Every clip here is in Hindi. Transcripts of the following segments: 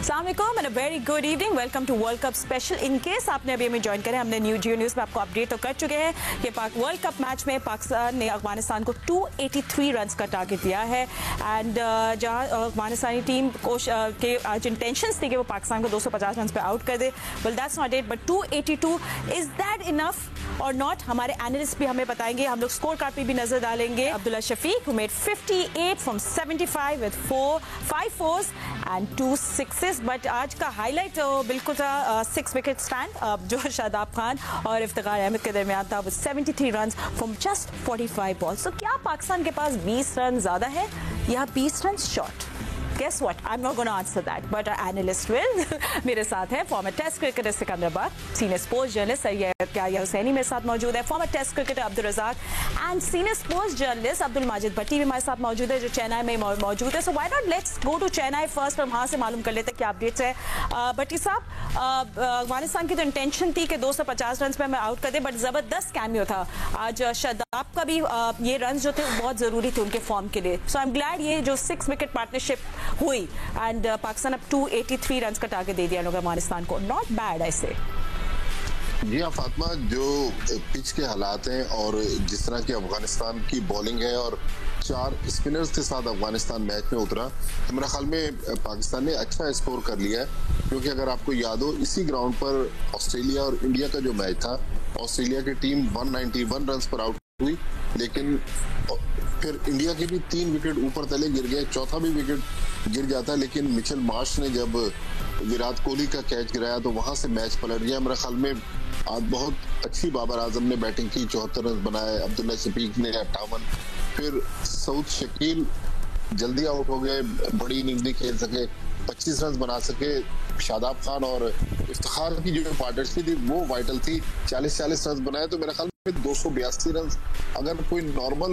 अस्सलाम वालेकुम and a very good evening. Welcome to world cup special. In case आपने अभी हमें ज्वाइन करें, हमने जियो न्यूज़ में आपको अपडेट तो कर चुके हैं कि वर्ल्ड कप मैच में पाकिस्तान ने अफगानिस्तान को 283 रन का टारगेट दिया है। एंड जहां अफगानिस्तानी टीम को के जो इंटेंशंस थी कि वो पाकिस्तान को 250 रन पे आउट कर दे, well that's not it, but 282 is that enough और नॉट? हमारे एनालिस्ट भी हमें बताएंगे। हम लोग स्कोर कार्ड पे भी नजर डालेंगे। Abdullah Shafique who made 58 from 75 with 5 fours and 2 sixes, but आज का हाईलाइट बिल्कुल था 6 विकेट स्टैंड जो शादाब खान और इफ्तिखार अहमद के दरमियान था with 73 run from just 45 balls। तो क्या पाकिस्तान के पास 20 रन ज्यादा है या 20 run short? Guess what? I'm not going to answer that, but our analyst will. मेरे साथ है former test cricketer Sikandar Bakht, senior sports journalist Syed Hussaini मेरे साथ मौजूद है, former test cricketer Abdul Razzaq and senior sports journalist Abdul Majid Bhatti भी हमारे साथ मौजूद है जो चेन्नई में मौजूद है। So why not let's go to Chennai first और वहाँ से मालूम कर लेते हैं क्या अपडेट्स है। भट्टी साहब, अफगानिस्तान की तो इंटेंशन थी कि 250 रन पे हमें आउट कर दे, बट जबरदस्त कैमियो था आज शादाब का भी। ये रन जो थे बहुत जरूरी थे उनके फॉर्म के लिए। सो आई एम ग्लैड ये जो 6 विकेट पार्टनरशिप हुई एंड पाकिस्तान अब 283 रन का टारगेट दे दिया लोग अफगानिस्तान को। नॉट बैड ऐसे। जी हाँ फातिमा, जो पिच के हालात हैं और जिस तरह की अफगानिस्तान की बॉलिंग है और 4 स्पिनर्स के साथ अफगानिस्तान मैच में उतरा, तो मेरे ख्याल में पाकिस्तान ने अच्छा स्कोर कर लिया है। क्योंकि अगर आपको याद हो, इसी ग्राउंड पर ऑस्ट्रेलिया और इंडिया का जो मैच था, ऑस्ट्रेलिया की टीम 191 रन पर आउट हुई, लेकिन फिर इंडिया के भी 3 विकेट ऊपर तले गिर गए, चौथा भी विकेट गिर जाता, लेकिन मिचेल मार्श ने जब विराट कोहली का कैच गिराया तो वहां से मैच पलट गया। मेरे ख्याल में आज बहुत अच्छी बाबर आजम ने बैटिंग की, 74 रन बनाए, अब्दुल्ला शफीक ने 58, फिर सऊद शकील जल्दी आउट हो गए, बड़ी इनिंग नहीं खेल सके, 25 रन बना सके। शादाब खान और इफ्तिखार की जो पार्टनरशिप थी वो वाइटल थी, 40 रन बनाए। तो मेरे ख्याल में 282 रन, अगर कोई नॉर्मल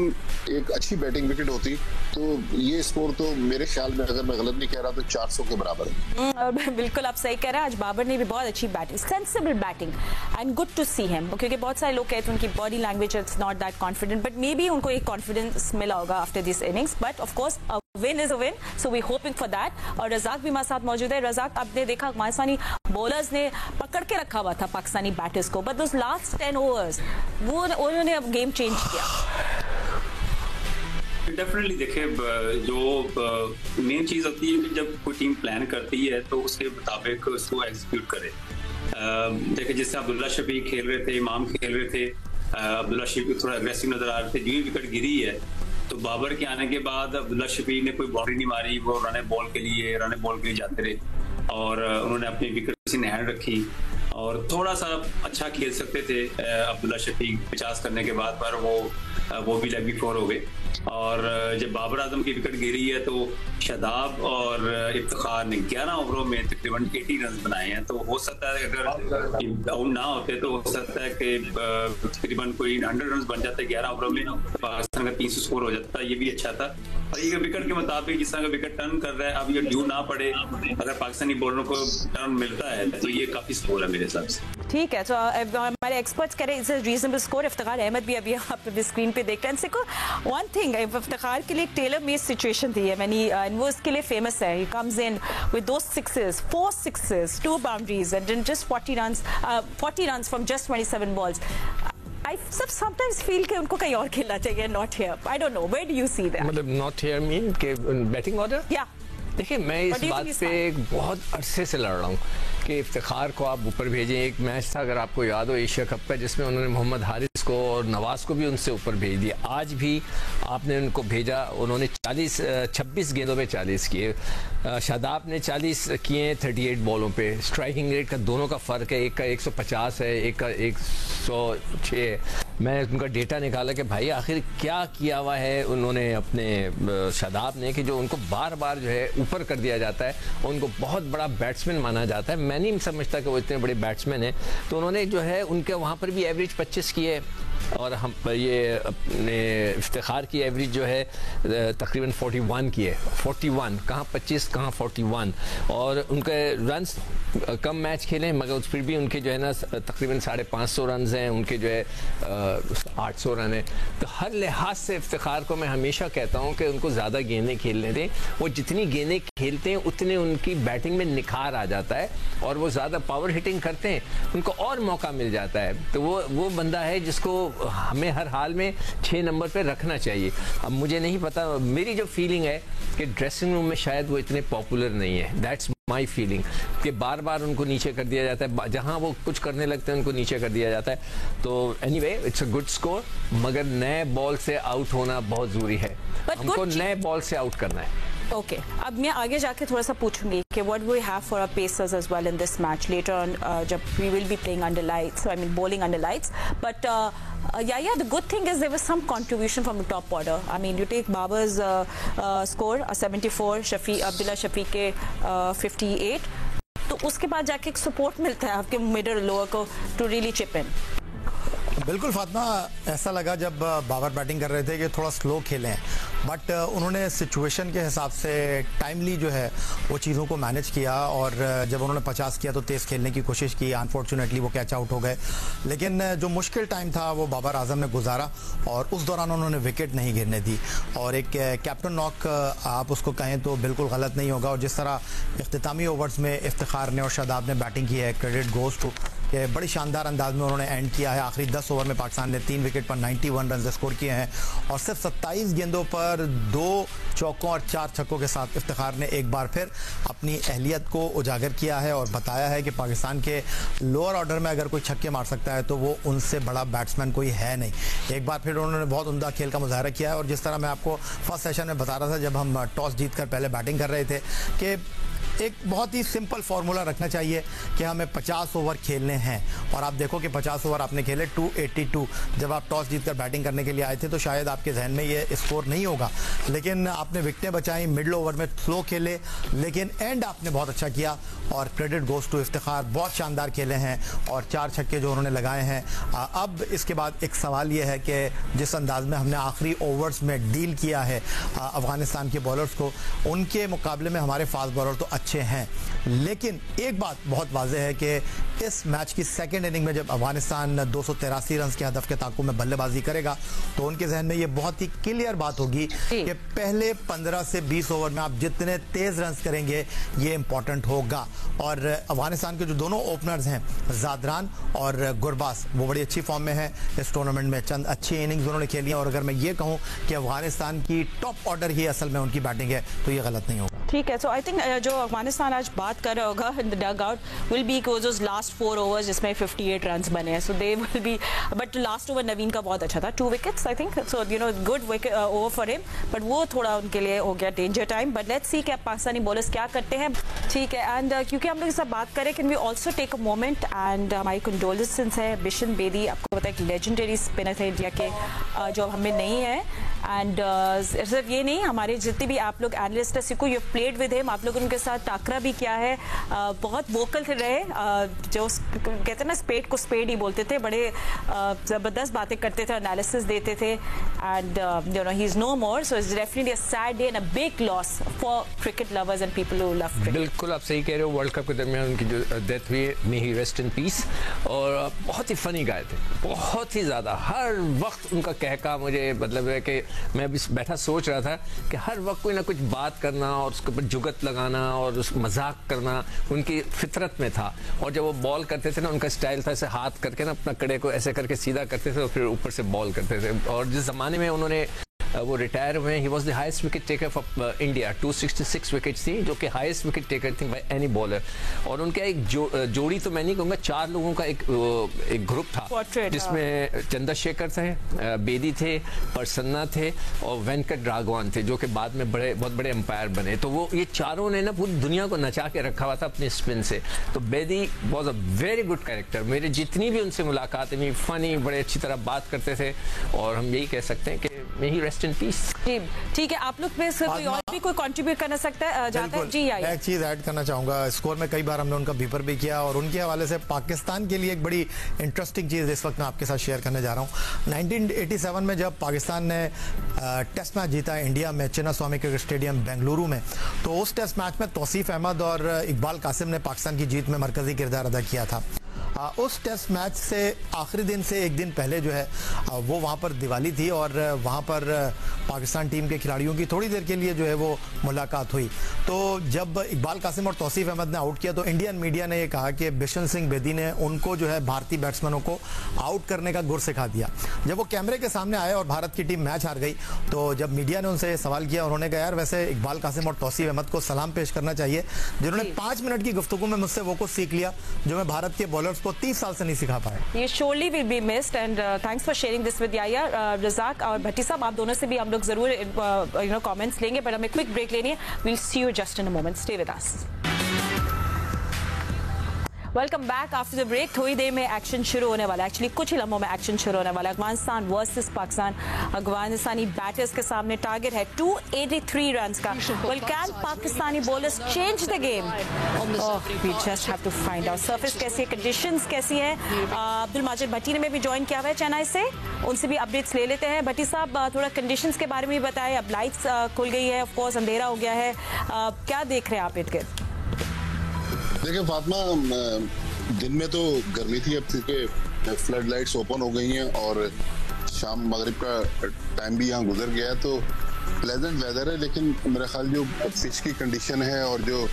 एक अच्छी बैटिंग विकेट होती तो ये स्कोर तो मेरे ख्याल में, अगर मैं गलत नहीं कह रहा, तो 400 के बराबर है। बिल्कुल आप सही कह रहे हैं। आज बाबर ने भी बहुत अच्छी batting, sensible batting and good to see him, क्योंकि बहुत सारे लोग कहते हैं उनकी body language it's not that confident, but maybe उनको एक कॉन्फिडेंस मिला होगा after this innings. But of course win is a win, so we hoping for that. और रज़ाक भी हमारे साथ मौजूद है। रज़ाक, आपने देखा अफगानिस्तानी बॉलर्स ने पकड़ के रखा हुआ था पाकिस्तानी बैटर्स को, बट दोस लास्ट 10 ओवर्स वो उन्होंने अब गेम चेंज किया। डेफिनेटली देखिए, जो मेन चीज़ होती है कि जब कोई टीम प्लान करती है तो उसके मुताबिक उसको एग्जीक्यूट करे। देखिए, जैसे अब्दुल्ला शफीक खेल रहे थे, इमाम खेल रहे थे, अब्दुल्ला शफीक थोड़ा अग्रेसिव नजर आ रहे थे। जो ही विकेट गिरी है तो बाबर के आने के बाद अब्दुल्ला शफीक ने कोई बाउंड्री नहीं मारी, वो रन बॉल के लिए जाते रहे और उन्होंने अपनी विकेट इन हैंड रखी और थोड़ा सा अच्छा खेल सकते थे अब्दुल्ला शफीक 50 करने के बाद, पर वो भी लेग फोर हो गए। और जब बाबर आजम की विकेट गिरी है तो शादाब और इफ्तिखार ने 11 ओवरों में तकरीबन 80 रन बनाए हैं। तो हो सकता है अगर डाउन ना होते तो हो सकता है कि तकरीबन कोई 100 रन बन जाते 11 ओवरों में, पाकिस्तान का 300 स्कोर हो जाता। ये भी अच्छा था। और ये विकेट के मुताबिक जिस तरह का विकेट टर्न कर रहा है, अब ये ड्यू ना पड़े, अगर पाकिस्तानी बॉलरों को टर्न मिलता है तो ये काफी स्कोर है मेरे हिसाब से। ठीक है, तो हमारे एक्सपर्ट्स कह रहे हैं it's reasonable score. Iftikhar Ahmed भी अभी आप स्क्रीन पे देख रहे हैं। देखो, वन थिंग, इफ्तिखार के लिए एक टेलर मेड सिचुएशन थी, यानी वो इसके लिए फेमस है। ही कम्स इन विद दो sixes, 4 sixes, 2 boundaries and just 40 runs from just 27 balls. I sometimes feel कि उनको कहीं और खेलना चाहिए, not here. I don't know. Where do you see that? मतलब not here mean कि बैटिंग ऑर्डर? Yeah. देखिए, मैं इस बात पे एक बहुत अरसे से लड़ रहा हूँ कि इफ्तिखार को आप ऊपर भेजें। एक मैच था, अगर आपको याद हो, एशिया कप का, जिसमें उन्होंने मोहम्मद हारिस को और नवाज को भी उनसे ऊपर भेज दिया। आज भी आपने उनको भेजा, उन्होंने 26 गेंदों में 40 किए। शादाब ने 40 किए 38 बॉलों पे। स्ट्राइकिंग रेट का दोनों का फ़र्क है, एक का 150 है, एक का 106 है। मैं उनका डेटा निकाला कि भाई आखिर क्या किया हुआ है उन्होंने अपने शादाब ने, कि जो उनको बार बार जो है ऊपर कर दिया जाता है। उनको बहुत बड़ा बैट्समैन माना जाता है, मैं नहीं समझता कि वो इतने बड़े बैट्समैन हैं। तो उन्होंने जो है उनके वहाँ पर भी एवरेज 25 किए, और हम ये अपने इफ्तिखार की एवरेज जो है तकरीबन 41 की है। 41 कहाँ 25 कहाँ 41, और उनके रन्स कम मैच खेले मगर फिर भी उनके जो है ना तकरीबन 550 रन हैं, उनके जो है 800 रन है। तो हर लिहाज से इफ्तिखार को मैं हमेशा कहता हूँ कि उनको ज़्यादा गेंदें खेलने दें। वो जितनी गेंदें खेलते हैं उतने उनकी बैटिंग में निखार आ जाता है और वो ज़्यादा पावर हिटिंग करते हैं, उनको और मौका मिल जाता है। तो वो बंदा है जिसको हमें हर हाल में 6 नंबर पे रखना चाहिए। अब मुझे नहीं पता, मेरी जो फीलिंग है कि ड्रेसिंग रूम में शायद वो इतने पॉपुलर नहीं है। दैट्स माई फीलिंग कि बार बार उनको नीचे कर दिया जाता है, जहां वो कुछ करने लगते हैं उनको नीचे कर दिया जाता है। तो anyway it's a good score, मगर नए बॉल से आउट होना बहुत जरूरी है। हमको नए बॉल से आउट करना है। ओके, अब मैं आगे जाके थोड़ा सा पूछूंगी कि what we have for our pacers as well in this match later on, जब we will be playing under lights, I mean bowling under lights, but yeah, the good thing is there was some contribution from the top order. I mean, you take Babar's score 74, Abdullah Shafiq के 58, तो उसके बाद जाके एक सपोर्ट मिलता है आपके मिडल लोअर को टू रियली चिप इन। बिल्कुल फातिमा, ऐसा लगा जब बाबर बैटिंग कर रहे थे कि थोड़ा स्लो खेले हैं, बट उन्होंने सिचुएशन के हिसाब से टाइमली जो है वो चीज़ों को मैनेज किया, और जब उन्होंने 50 किया तो तेज़ खेलने की कोशिश की। अनफॉर्चुनेटली वो कैच आउट हो गए, लेकिन जो मुश्किल टाइम था वो बाबर आजम ने गुजारा और उस दौरान उन्होंने विकेट नहीं गिरने दी। और एक कैप्टन नॉक आप उसको कहें तो बिल्कुल गलत नहीं होगा। और जिस तरह इख्तितामी ओवर्स में इफ्तिखार ने और शादाब ने बैटिंग की है, क्रेडिट गोज़ टू कि बड़ी शानदार अंदाज में उन्होंने एंड किया है। आखिरी 10 ओवर में पाकिस्तान ने 3 विकेट पर 91 रन स्कोर किए हैं और सिर्फ 27 गेंदों पर 2 चौकों और 4 छक्कों के साथ इफ्तिखार ने एक बार फिर अपनी अहलियत को उजागर किया है और बताया है कि पाकिस्तान के लोअर ऑर्डर में अगर कोई छक्के मार सकता है तो वो उनसे बड़ा बैट्समैन कोई है नहीं। एक बार फिर उन्होंने बहुत उम्दा खेल का मुजाहरा किया है। और जिस तरह मैं आपको फर्स्ट सेशन में बता रहा था जब हम टॉस जीत कर पहले बैटिंग कर रहे थे कि एक बहुत ही सिंपल फार्मूला रखना चाहिए कि हमें 50 ओवर खेलने हैं, और आप देखो कि 50 ओवर आपने खेले 282। जब आप टॉस जीतकर बैटिंग करने के लिए आए थे तो शायद आपके जहन में ये स्कोर नहीं होगा, लेकिन आपने विकेटें बचाई, मिडल ओवर में स्लो खेले, लेकिन एंड आपने बहुत अच्छा किया और क्रेडिट गोज़ टू इफ्तिखार। बहुत शानदार खेले हैं और 4 छक्के जो उन्होंने लगाए हैं। अब इसके बाद एक सवाल ये है कि जिस अंदाज में हमने आखिरी ओवर्स में डील किया है अफगानिस्तान के बॉलर्स को, उनके मुकाबले में हमारे फास्ट बॉलर तो अच्छे हैं, लेकिन एक बात बहुत वाज़ेह है कि इस मैच की सेकंड इनिंग में जब अफगानिस्तान 283 रन के हदफ के ताक़ुब में बल्लेबाजी करेगा तो उनके जहन में ये बहुत ही क्लियर बात होगी कि पहले 15 से 20 ओवर में आप जितने तेज़ रन करेंगे ये इंपॉर्टेंट होगा। और अफगानिस्तान के जो दोनों ओपनर्स हैं ज़ादरान और गुरबाज, वो बड़ी अच्छी फॉर्म में है इस टूर्नामेंट में, चंद अच्छी इनिंग्स उन्होंने खेली हैं। और अगर मैं ये कहूँ कि अफगानिस्तान की टॉप ऑर्डर ही असल में उनकी बैटिंग है तो ये गलत नहीं होगा। ठीक है, सो आई थिंक जो अफगानिस्तान आज बात कर रहा होगा in the dugout will be cause last 4 overs जिसमें 58 रन बने हैं, so they will be, but last over Naveen का बहुत अच्छा था, 2 wickets I think, so you know good wicket over for him, but वो थोड़ा उनके लिए हो गया danger time. But let's see कि पाकिस्तानी बॉलर्स क्या करते हैं। ठीक है, एंड क्योंकि हम लोग इस बात करें can we also take a moment and हमारी कंडोलेंसेस है बिशन बेदी, आपको पता है एक लेजेंडरी स्पिनर थे इंडिया के जो हमें नहीं है। एंड सिर्फ ये नहीं, हमारे जितने भी आप लोग एनालिस्ट है सिको यू प्लेड विद हिम, आप लोग उनके साथ टाकरा भी किया है, बहुत वोकल थे रहे, जो कहते हैं ना स्पेड को स्पेड ही बोलते थे, बड़े ज़बरदस्त बातें करते थे, एनालिसिस देते थे। And you know he is no more, so it's definitely a sad day and a big loss for cricket lovers and people who love cricket. बिल्कुल आप सही कह रहे हो, वर्ल्ड कप के दरमियान उनकी जो डेथ हुई, मे ही रेस्ट इन पीस। और बहुत ही फनी गाय थे, बहुत ही ज़्यादा, हर वक्त उनका कहका मुझे मतलब है कि मैं अभी बैठा सोच रहा था कि हर वक्त कोई ना कुछ बात करना और उसके ऊपर जुगत लगाना और उस मजाक करना उनकी फितरत में था। और जब वो बॉल करते थे ना, उनका स्टाइल था ऐसे हाथ करके ना अपना कड़े को ऐसे करके सीधा करते थे और फिर ऊपर से बॉल करते थे। और जिस ज़माने में उन्होंने वो रिटायर हुए, he was the highest wicket taker for India, 266 wickets थी जो कि हाईएस्ट विकेट टेकर थी बाय एनी बॉलर। और उनका एक जोड़ी तो मैं नहीं कहूँगा, 4 लोगों का एक ग्रुप था जिसमें चंद्रशेखर थे, बेदी थे, प्रसन्ना थे और वेंकट राघवन थे, जो कि बाद में बहुत बड़े अंपायर बने। तो वो ये चारों ने ना पूरी दुनिया को नचा के रखा हुआ था अपने स्पिन से। तो Bedi was a very good character, मेरे जितनी भी उनसे मुलाकातें हुई, फनी, बड़े अच्छी तरह बात करते थे। और हम यही कह सकते हैं कि मे ही रेस्ट in peace. जी ठीक है, आप लोग में से कोई और भी कोई कंट्रीब्यूट करना सकता है जाता है? जी मैं एक चीज ऐड करना चाहूंगा, स्कोर में कई बार हमने उनका बीपर भी किया और उनके हवाले से पाकिस्तान के लिए एक बड़ी इंटरेस्टिंग चीज इस वक्त मैं आपके साथ शेयर करने जा रहा हूँ। 1987 में जब पाकिस्तान ने टेस्ट मैच जीता इंडिया में चिन्ना स्वामी क्रिकेट स्टेडियम बेंगलुरु में, तो उस टेस्ट मैच में तौसीफ अहमद और इकबाल कासिम ने पाकिस्तान की जीत में मरकजी किरदार अदा किया था। उस टेस्ट मैच से आखिरी दिन से एक दिन पहले जो है वो वहाँ पर दिवाली थी और वहाँ पर पाकिस्तान टीम के खिलाड़ियों की थोड़ी देर के लिए जो है वो मुलाकात हुई। तो जब इकबाल कासिम और तौसीफ अहमद ने आउट किया तो इंडियन मीडिया ने ये कहा कि बिशन सिंह बेदी ने उनको जो है भारतीय बैट्समैनों को आउट करने का गुर सिखा दिया। जब वो कैमरे के सामने आए और भारत की टीम मैच हार गई तो जब मीडिया ने उनसे सवाल किया, उन्होंने कहा यार वैसे इकबाल कासिम और तौसीफ अहमद को सलाम पेश करना चाहिए जिन्होंने 5 मिनट की गुफ्तगू में मुझसे वो कुछ सीख लिया जो मैं भारत के बॉलर्स को 30 साल से नहीं सिखा पाए। ये surely will be missed and thanks for sharing this with Yahya, Razzaq और भट्टी साहब, आप दोनों से भी हम लोग जरूर कमेंट्स लेंगे, पर हमें क्विक ब्रेक लेनी है। We'll see you just in a moment. Stay with us. Welcome back after the break. थोड़ी देर में एक्शन शुरू होने वाला है, एक्चुअली कुछ ही लम्हों में एक्शन शुरू होने वाला है। अफगानिस्तान वर्सेस पाकिस्तान। अफगानिस्तानी बैटर्स के सामने टारगेट है 283 रन का। वेल कैन पाकिस्तानी bowlers change the game? We just have to find out. Surface कैसी है, कंडीशंस कैसी है? अब्दुल माजिद भट्टी ने भी ज्वाइन किया हुआ है चेन्नई से, उनसे भी अपडेट्स ले लेते हैं। भट्टी साहब थोड़ा कंडीशंस के बारे में बताएं। अब लाइट्स खुल गई है, ऑफकोर्स अंधेरा हो गया है, क्या देख रहे हैं आप इनके? देखिए फातिमा, दिन में तो गर्मी थी, अब क्योंकि फ्लड लाइट्स ओपन हो गई हैं और शाम मगरिब का टाइम भी यहाँ गुजर गया है, तो प्लेजेंट वेदर है। लेकिन मेरा ख्याल जो पिच की कंडीशन है और जो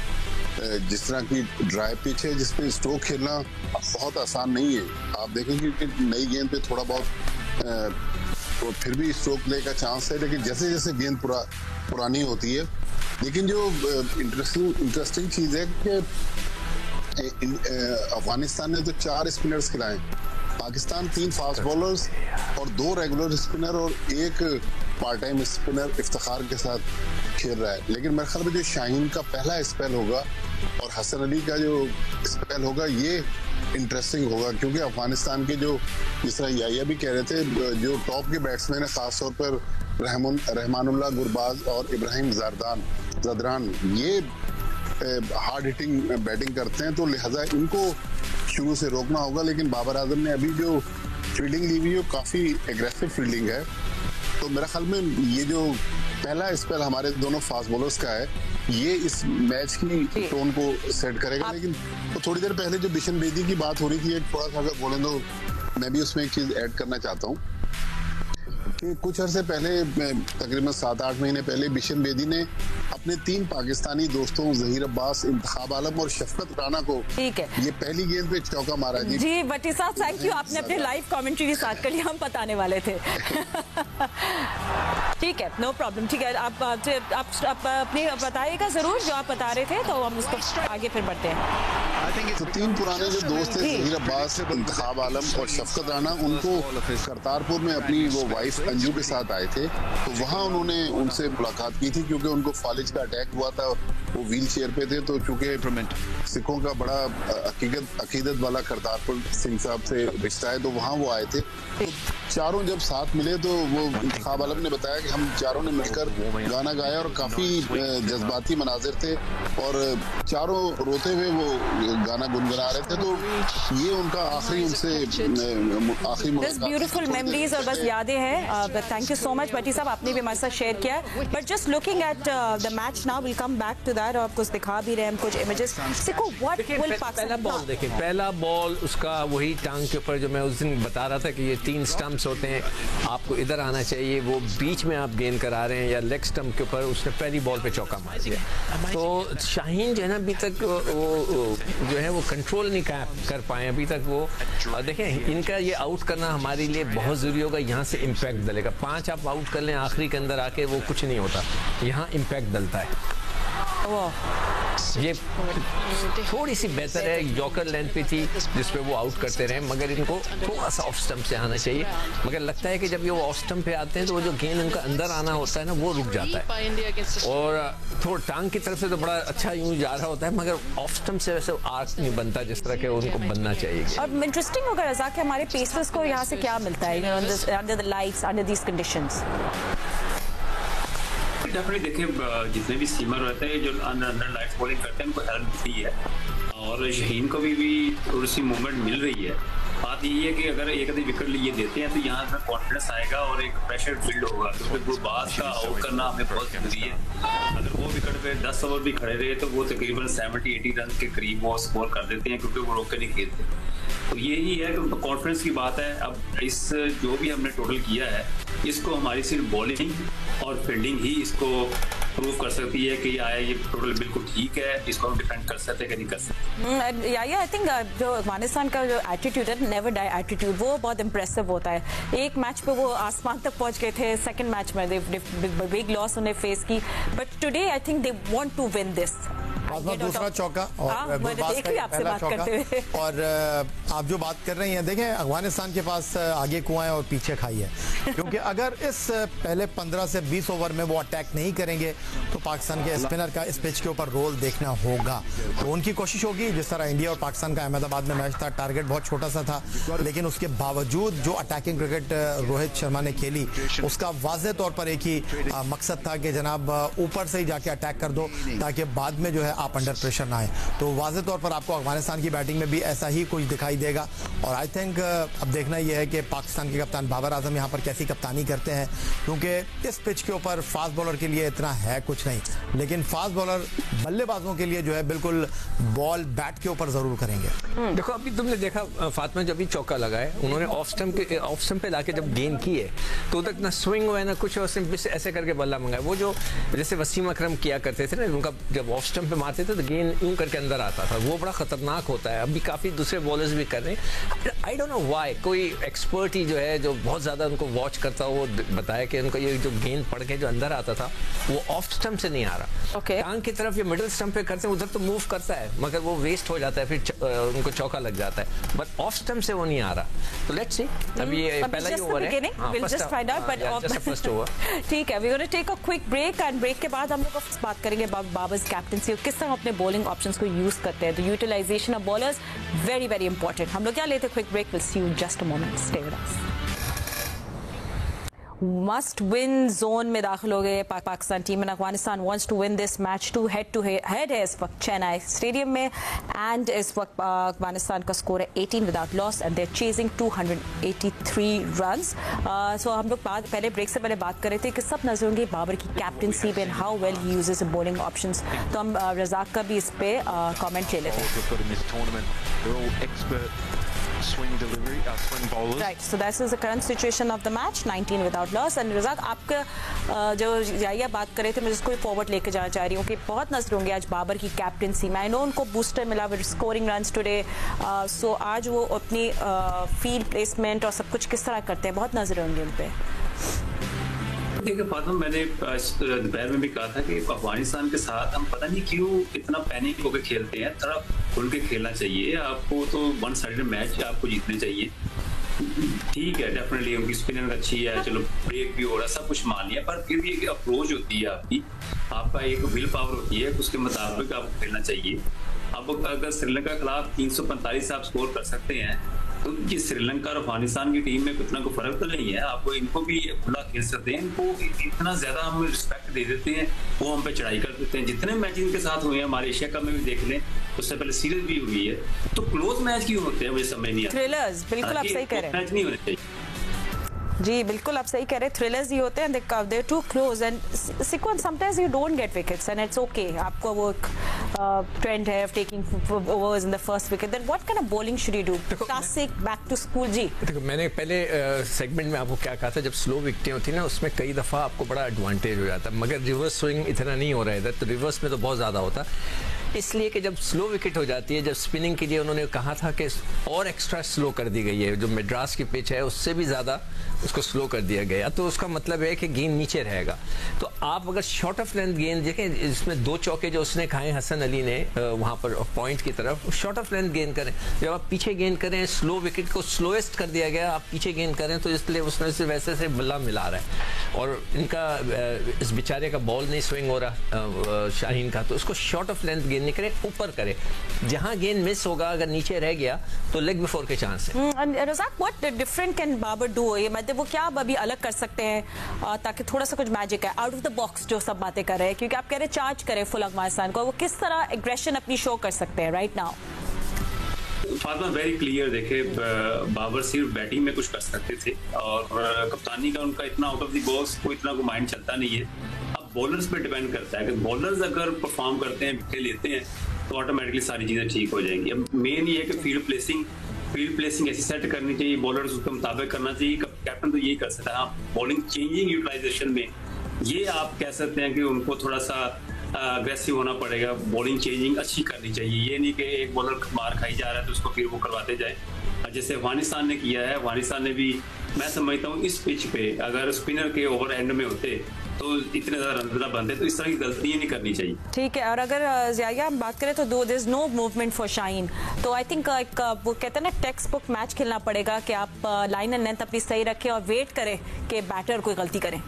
जिस तरह की ड्राई पिच है जिसपे स्ट्रोक खेलना बहुत आसान नहीं है। आप देखेंगे कि नई गेंद पे थोड़ा बहुत तो फिर भी स्ट्रोक प्ले का चांस है, लेकिन जैसे जैसे गेंद पुरानी होती है। लेकिन जो इंटरेस्टिंग चीज़ है कि अफगानिस्तान ने तो 4 स्पिनर्स खिलाए, पाकिस्तान 3 फास्ट बॉलर्स और 2 रेगुलर स्पिनर और 1 पार्ट टाइम स्पिनर इफ्तिखार के साथ खेल रहा है। लेकिन मेरे ख्याल में जो शाहीन का पहला स्पेल होगा और हसन अली का जो स्पेल होगा ये इंटरेस्टिंग होगा, क्योंकि अफगानिस्तान के जो जिस तरह याया भी कह रहे थे, जो टॉप के बैट्समैन है खासतौर पर रहमानुल्लाह गुरबाज और इब्राहिम जदरान, ये हार्ड हिटिंग बैटिंग करते हैं, तो लिहाजा इनको शुरू से रोकना होगा। लेकिन बाबर आजम ने अभी जो फील्डिंग ली हुई है काफ़ी एग्रेसिव फील्डिंग है, तो मेरे ख्याल में ये जो पहला स्पेल हमारे दोनों फास्ट बॉलर्स का है ये इस मैच की टोन को सेट करेगा। लेकिन तो थोड़ी देर पहले जो बिशन बेदी की बात हो रही थी, एक थोड़ा सा अगर बोलें तो मैं भी उसमें एक चीज़ ऐड करना चाहता हूँ कि कुछ अरसे पहले, तकरीबन 7-8 महीने पहले, बिशन बेदी ने अपने 3 पाकिस्तानी दोस्तों ज़हीर अब्बास, इंतखाब आलम और शफकत राना को ये पहली गेंद पे चौका मारा। जी भट्टी साहब थैंक यू, आपने अपने लाइव कमेंट्री स्टार्ट कर लिया, हम बताने वाले थे। ठीक है, नो प्रॉब्लम। ठीक है, आप अपने बताइएगा जरूर जो आप बता रहे थे, तो हम उसको आगे फिर बढ़ते हैं। तो 3 पुराने जो दोस्त थे, ज़हीर अब्बास, इंतखाब आलम और शफकत राना, उनको करतारपुर में अपनी वो वाइफ अंजू के साथ आए थे, तो वहाँ उन्होंने उनसे मुलाकात की थी क्योंकि उनको फालिज का अटैक हुआ था, वो व्हील चेयर पे थे। तो चूंकि सिखों का बड़ा अकीदत वाला करतारपुर सिंह साहब से रिश्ता है, तो वहाँ वो आए थे। तो चारों जब साथ मिले तो वो इंतखाब आलम ने बताया कि हम चारों ने मिलकर गाना गाया और काफी जज्बाती मनाजिर थे और चारों रोते हुए वो गाना गुनगुना रहे थे। तो ये उनका आखिरी ब्यूटीफुल मेमोरीज और बस यादें हैं। Thank you so much Bhatti साहब, आपने भी हमारे साथ शेयर किया। But just looking at the match now, will come back to that, और आप कुछ दिखा भी रहे हैं कुछ इमेजेस। सिको व्हाट विल पहला बॉल देखिए, पहला बॉल उसका वही टांग के ऊपर जो मैं उस दिन बता रहा था कि ये 3 स्टंप्स होते हैं, आपको इधर आना चाहिए, वो बीच में आप गेंद करा रहे हैं या लेग स्टंप के ऊपर, उसने पहली बॉल पे चौका मार दिया। तो शाहीन जो है ना अभी तक वो जो है वो कंट्रोल नहीं कर पाए अभी तक वो। देखें इनका ये आउट करना हमारे लिए बहुत ज़रूरी होगा, यहाँ से इम्पैक्ट डलेगा। 5 आप आउट कर लें आखिरी के अंदर आके, वो कुछ नहीं होता, यहाँ इम्पैक्ट डलता है। ये थोड़ी सी बेहतर है, यॉर्कर लेंथ पे थी जिसपे वो आउट करते रहे, मगर इनको थोड़ा सा ऑफ स्टंप से आना चाहिए। मगर लगता है कि जब ये वो ऑफ स्टंप पे आते हैं तो वो जो गेंद उनका अंदर आना होता है ना, वो रुक जाता है और थोड़ा टांग की तरफ से तो बड़ा अच्छा यूं जा रहा होता है, मगर ऑफ स्टंप से वैसे आर्क नहीं बनता जिस तरह के उनको बनना चाहिए। और इंटरेस्टिंग होगा रज़ा कि हमारे पेसर्स को यहाँ से क्या मिलता है under the lights, under these conditions. Definitely देखिए, जितने भी सीमर रहते हैं जो अंडर लाइट बॉलिंग करते हैं उनको हेल्प मिलती है, और शहीन को भी थोड़ी सी मूवमेंट मिल रही है। बात यही है कि अगर एक आधी विकेट लिए देते हैं तो यहाँ से कॉन्फिडेंस आएगा और एक प्रेशर बिल्ड होगा, क्योंकि वो बात का आउट करना हमें बहुत जरूरी है। अगर वो विकेट पे 10 ओवर भी खड़े रहे तो वो तकरीबन 70-80 रन के करीब वो स्कोर कर देते हैं, क्योंकि वो रोक के नहीं खेलते। तो यही है कि कॉन्फिडेंस की बात है। अब इस जो भी हमने टोटल किया है, इसको हमारी सिर्फ बॉलिंग और फील्डिंग ही इसको प्रूव कर सकती है कि ये टोटल बिल्कुल ठीक है, इसको हम डिफेंड कर सकते हैं कि नहीं कर सकते। आई थिंक जो अफगानिस्तान का जो एटीट्यूड है, नेवर डाई एटीट्यूड, वो बहुत इंप्रेसिव होता है। एक मैच पे वो आसमान तक पहुंच गए थे, सेकंड मैच में बिग लॉस उन्हें फेस की, but today I think they want to win this. दूसरा चौका और गुरबाज का पहला चौका। और आप जो बात कर रही हैं, देखें अफगानिस्तान के पास आगे कुआं है और पीछे खाई है, क्योंकि अगर इस पहले 15 से 20 ओवर में वो अटैक नहीं करेंगे तो पाकिस्तान के स्पिनर का इस पिच के ऊपर रोल देखना होगा। तो उनकी कोशिश होगी, जिस तरह इंडिया और पाकिस्तान का अहमदाबाद में मैच था, टारगेट बहुत छोटा सा था, लेकिन उसके बावजूद जो अटैकिंग क्रिकेट रोहित शर्मा ने खेली, उसका वाज़ेह तौर पर एक ही मकसद था कि जनाब ऊपर से ही जाके अटैक कर दो, ताकि बाद में जो है आप अंडर प्रेशर ना आए। तो वाज़ेह तौर पर आपको अफगानिस्तान की बैटिंग में भी ऐसा ही कुछ दिखाई देगा। और आई थिंक अब देखना यह है कि पाकिस्तान के कप्तान बाबर आजम यहाँ पर कैसी कप्तानी करते हैं, क्योंकि इस पिच के ऊपर फास्ट बॉलर के लिए इतना है कुछ नहीं, लेकिन फास्ट बॉलर बल्लेबाजों के लिए जो है बिल्कुल बॉल बैट के ऊपर जरूर करेंगे। देखो अभी तुमने देखा फातिमा जब भी चौका लगाए, उन्होंने ऑफ स्टंप पे लाके जब गेंद की है तो उधर ना स्विंग हुआ है ना कुछ, और ऐसे करके बल्ला मंगाया। वो जो जैसे वसीम अकरम किया करते थे ना, उनका जब ऑफ स्टंप पे मारते थे तो गेंद यूं करके अंदर आता था, वो बड़ा खतरनाक होता है। अभी काफी दूसरे बॉलर्स भी कर रहे हैं। आई डोंट नो व्हाई कोई एक्सपर्ट ही जो है जो बहुत ज्यादा उनको वॉच करता हो, वो बताया कि उनको ये जो गेंद पड़ के जो अंदर आता था वो ऑफ स्टंप से नहीं आ रहा। टांग की तरफ ये मिडिल स्टंप पे करते हैं, उधर तो मूव करता है मगर वो वेस्ट हो जाता है, फिर उनको चौका लग जाता है, बट ऑफ स्टंप से वो नहीं आ रहा। तो लेट्स सी, अभी ये पहला ही ओवर है, फर्स्ट ओवर। ठीक है, we gonna take a quick break, and break के बाद हम लोग बात करेंगे बाबर्स कैप्टनसी और किस तरह अपने बॉलिंग ऑप्शंस को यूज करते हैं। तो utilisation of bowlers very very important. हम लोग क्या लेते हैं quick break, will see you just a moment, stay with us. Must win zone में दाखिल हो गए Pakistan team, and Afghanistan wants to win this match. टू हेड है इस वक्त चेन्नई स्टेडियम में, एंड इस वक्त अफगानिस्तान का स्कोर है 18 without loss, and they are chasing 283 runs. So हम लोग पहले ब्रेक से पहले बात कर रहे थे कि सब नजर होंगे बाबर की कैप्टनसी पे and how well he uses bowling options. तो हम रजाक का भी इस पे कमेंट ले लेते हैं। Swing delivery, swing bowlers. Right, so that is the current situation of the match, 19 without loss. And Razzaq, आपका जो जाइया बात कर रहे थे, मैं इसको ही फॉरवर्ड लेके जाना चाह रही हूँ कि बहुत नजर होंगे आज बाबर की कैप्टनसी में। आई नो उनको बूस्टर मिला विद स्कोरिंग रन्स टुडे, सो आज वो अपनी फील्ड प्लेसमेंट और सब कुछ किस तरह करते हैं, बहुत नजर होंगे उन पे। देखिए फातिमा, मैंने दोपहर में भी कहा था कि अफगानिस्तान के साथ हम पता नहीं क्यों इतना पैनिक होकर खेलते हैं। थोड़ा खुल के खेलना चाहिए आपको, तो वन साइडेड मैच आपको जीतने चाहिए। ठीक है, डेफिनेटली उनकी स्पिनर अच्छी है, चलो ब्रेक भी हो रहा है, सब कुछ मान लिया, पर फिर भी एक अप्रोच होती है आपका एक विल पावर होती है, उसके मुताबिक आपको खेलना चाहिए। अब अगर श्रीलंका के खिलाफ 345 आप स्कोर कर सकते हैं, तो ये श्रीलंका और अफगानिस्तान की टीम में इतना कोई फर्क तो नहीं है। आपको इनको भी खुला खेल सकते हैं, इनको इतना ज्यादा हम रिस्पेक्ट दे देते हैं, वो हम पे चढ़ाई कर देते हैं। जितने मैच इनके साथ हुए हैं, हमारे एशिया कप में भी देख लें, उससे पहले सीरीज भी हुई है, तो क्लोज मैच क्यों होते हैं मुझे समझ नहीं आता। थ्रिलर्स, बिल्कुल आप सही कह रहे हैं, मैच नहीं होने चाहिए। जी बिल्कुल आप सही कह रहे हैं, थ्रिलर्स ही होते हैं, they too close end sequence sometimes you don't get wickets and it's okay. आपको वो ट्रेंड है taking overs in the first wicket, then what kind of bowling should you do? Classic back to school. जी देखो, मैंने पहले सेगमेंट में आपको क्या कहा था, जब स्लो विकेटें होती है ना, उसमें कई दफ़ा आपको बड़ा एडवांटेज हो जाता है, मगर रिवर्स स्विंग इतना नहीं हो रहा है इधर, तो रिवर्स में तो बहुत ज़्यादा होता है। इसलिए कि जब स्लो विकेट हो जाती है, जब स्पिनिंग के लिए उन्होंने कहा था कि और एक्स्ट्रा स्लो कर दी गई है, जो मद्रास की पिच है उससे भी ज़्यादा उसको स्लो कर दिया गया, तो उसका मतलब है कि गेंद नीचे रहेगा। तो आप अगर शॉर्ट ऑफ लेंथ गेंद देखें, इसमें 2 चौके जो उसने खाए हसन अली ने वहाँ पर पॉइंट की तरफ, शॉर्ट ऑफ लेंथ गेंद करें। जब आप पीछे गेंद करें, स्लो विकेट को स्लोएस्ट कर दिया गया, आप पीछे गेंद करें, तो इसलिए उसने से वैसे से बल्ला मिला रहा है, और इनका इस बेचारे का बॉल नहीं स्विंग हो रहा शाहीन का, तो उसको शॉर्ट ऑफ लेंथ गेंद नहीं करें, ऊपर करें। जहां गेंद मिस होगा, अगर नीचे रह गया तो लेग बिफोर के चांस है। Razzaq, what different can Babar do? ये वो क्या अब अभी अलग कर सकते हैं ताकि थोड़ा सा कुछ मैजिक है आउट ऑफ द बॉक्स जो सब बातें कर रहे हैं, क्योंकि आप कह रहे हैं चार्ज करें फुल अफगानिस्तान को, वो किस तरह एग्रेशन अपनी शो कर सकते हैं right now? Fatima very clear, देखे बाबर सिर्फ बैटिंग में कुछ कर सकते थे और कप्तानी का उनका इतना आउट ऑफ द बॉक्स को इतना माइंड चलता नहीं है। अब बॉलर्स पे डिपेंड करता है कि बॉलर्स अगर परफॉर्म करते हैं, विकेट लेते हैं तो ऑटोमेटिकली सारी चीजें ठीक हो जाएंगी। अब मेन ये है कि फील्ड प्लेसिंग ऐसी सेट करनी चाहिए, बॉलर्स उसके मुताबिक करना चाहिए। कैप्टन तो यही कर सकता है। आप बॉलिंग चेंजिंग यूटिलाइजेशन में ये आप कह सकते हैं कि उनको थोड़ा सा अग्रेसिव होना पड़ेगा, बॉलिंग चेंजिंग अच्छी करनी चाहिए। ये नहीं कि एक बॉलर मार खाई जा रहा है तो उसको फिर वो करवाते जाए, जैसे अफगानिस्तान ने किया है। अफगानिस्तान ने भी, मैं समझता हूँ इस पिच पे अगर स्पिनर के ओवर एंड में होते तो इतने ज्यादा रन बनते, तो इस तरह की गलतियां नहीं करनी चाहिए। ठीक है, और अगर ज़िया हम बात करें तो there is no movement for Shaheen, तो आई थिंक वो कहते हैं ना टेक्स्ट बुक मैच खेलना पड़ेगा कि आप लाइन एंड लेंथ अपनी सही रखें और वेट करें कि बैटर कोई गलती करें।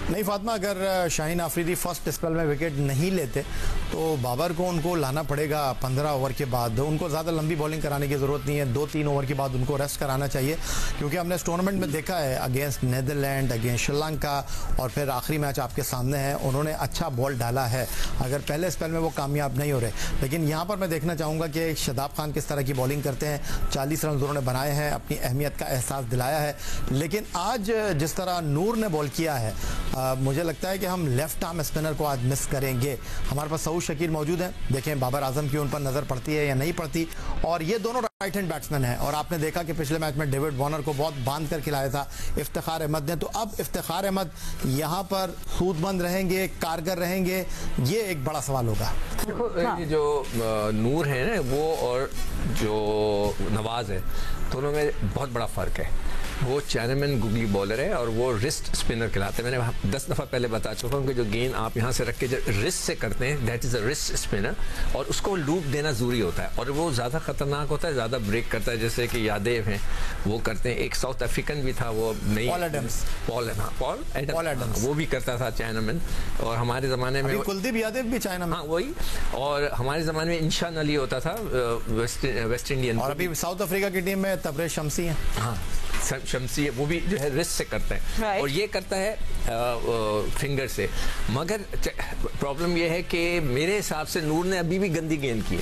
नहीं फातिमा, अगर शाहीन आफरीदी फर्स्ट स्पेल में विकेट नहीं लेते तो बाबर को उनको लाना पड़ेगा 15 ओवर के बाद। उनको ज़्यादा लंबी बॉलिंग कराने की ज़रूरत नहीं है, 2-3 ओवर के बाद उनको रेस्ट कराना चाहिए, क्योंकि हमने इस टूर्नामेंट में देखा है अगेंस्ट नीदरलैंड, अगेंस्ट श्रीलंका और फिर आखिरी मैच आपके सामने है, उन्होंने अच्छा बॉल डाला है। अगर पहले स्पेल में वो कामयाब नहीं हो रहे, लेकिन यहाँ पर मैं देखना चाहूँगा कि शादाब खान किस तरह की बॉलिंग करते हैं। 40 रन उन्होंने बनाए हैं, अपनी अहमियत का एहसास दिलाया है। लेकिन आज जिस तरह नूर ने बॉल किया है, मुझे लगता है कि हम लेफ्ट आर्म स्पिनर को आज मिस करेंगे। हमारे पास सऊद शकीर मौजूद हैं, देखें बाबर आजम की उन पर नजर पड़ती है या नहीं पड़ती, और ये दोनों राइट हैंड बैट्समैन हैं। और आपने देखा कि पिछले मैच में डेविड वार्नर को बहुत बांध कर खिलाया था इफ्तिखार अहमद ने, तो अब इफ्तिखार अहमद यहाँ पर सूदमंद रहेंगे, कारगर रहेंगे, ये एक बड़ा सवाल होगा। देखो जो नूर है ना वो और जो नवाज है, दोनों में बहुत बड़ा फर्क है। वो चाइनामैन गुगली बॉलर है और वो रिस्ट स्पिनर खिलाते हैं। मैंने 10 दफ़ा पहले बता चुका हूँ कि जो गेंद आप यहाँ से रख के रिस्ट से करते हैं, that is a wrist spinner, और उसको लूप देना ज़रूरी होता है और वो ज़्यादा खतरनाक होता है, ज़्यादा ब्रेक करता है, जैसे कि यादेव हैं वो करते हैं। एक साउथ अफ्रीकन भी था, वो नहीं, पॉल एडम्स, वो भी करता था चाइनामैन। और हमारे ज़माने में कुलदीप यादव भी चाइना में, हाँ वही। और हमारे ज़माने में इंशान अली होता था वेस्ट इंडियन, और अभी साउथ अफ्रीका की टीम में तबरेज शमसी है, हाँ शमसी है, वो भी जो है रिस्ट से करते हैं और ये करता है फिंगर से। मगर प्रॉब्लम ये है कि मेरे हिसाब से नूर ने अभी भी गंदी गेंद की है।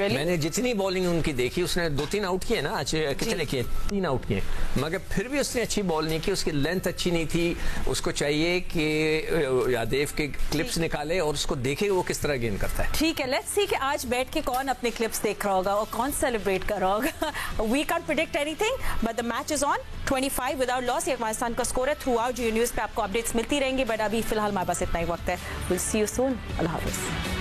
मैंने जितनी बॉलिंग उनकी देखी, उसने 2-3 आउट किए ना, अच्छे कितने किए, 3 आउट किए, मगर फिर भी उसने अच्छी बॉल नहीं की, उसकी लेंथ अच्छी नहीं थी। उसको चाहिए कि यादेव के क्लिप्स निकाले और उसको देखे वो किस तरह गेंद करता है। ठीक है, लेट्स सी कि आज बैठ के कौन अपने क्लिप्स देख रहा होगा और कौन सेलिब्रेट कर रहा होगा। We can't predict anything but the match is on. 25 without loss ये अफगानिस्तान का स्कोर है। थ्रू आउट जियो न्यूज़ पे आपको अपडेट्स मिलती रहेंगी, बट अभी फिलहाल हमारे पास इतना ही वक्त है। Will see you soon. अल्लाह हाफिज़।